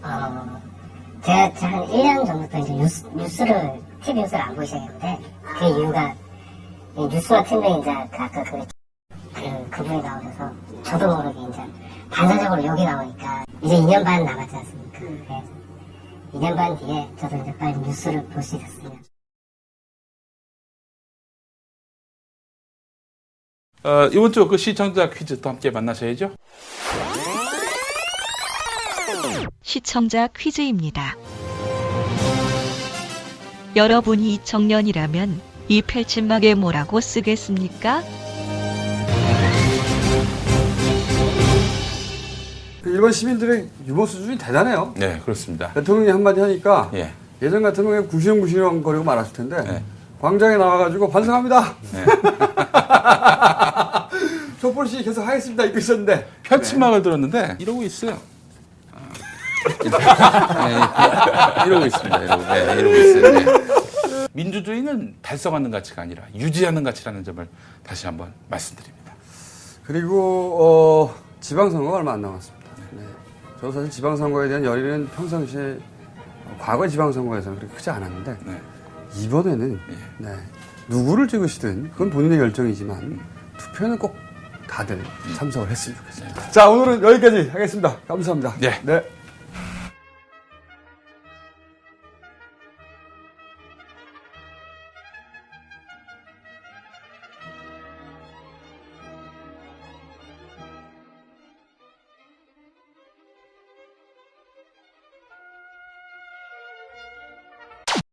제가 한 1년 전부터 이제 뉴스를 TV 뉴스를 안 보기 시작했는데 그 이유가 뉴스가 틀면 이제 아까 그분이 나오셔서 저도 모르게 이제 반사적으로 여기 나오니까 이제 2년 반 남았지 않습니까? 그래서 2년 반 뒤에 저도 이제 빨리 뉴스를 볼 수 있었습니다. 이번 주 그 시청자 퀴즈 또 함께 만나셔야죠. 시청자 퀴즈입니다. 여러분이 이 청년이라면 이 펼침막에 뭐라고 쓰겠습니까? 일반 시민들의 유머 수준이 대단해요. 네, 그렇습니다. 대통령이 한마디 하니까 예. 예전 같으면 그냥 구시렁구시렁 거리고 말았을 텐데 네. 광장에 나와가지고 반성합니다. 네. 촛불시 계속 하겠습니다. 이거 있었는데 펼침막을 들었는데 이러고 있어요. 이러고 있습니다. 이러고 있어요. 네. 민주주의는 달성하는 가치가 아니라 유지하는 가치라는 점을 다시 한번 말씀드립니다. 그리고 지방선거가 얼마 안 남았습니다. 네. 저도 사실 지방선거에 대한 열의는 평상시에 과거 지방선거에서는 그렇게 크지 않았는데 네. 이번에는 네. 누구를 찍으시든 그건 본인의 결정이지만 투표는 꼭 다들 참석을 했으면 좋겠습니다. 자, 오늘은 여기까지 하겠습니다. 감사합니다. 네. 네.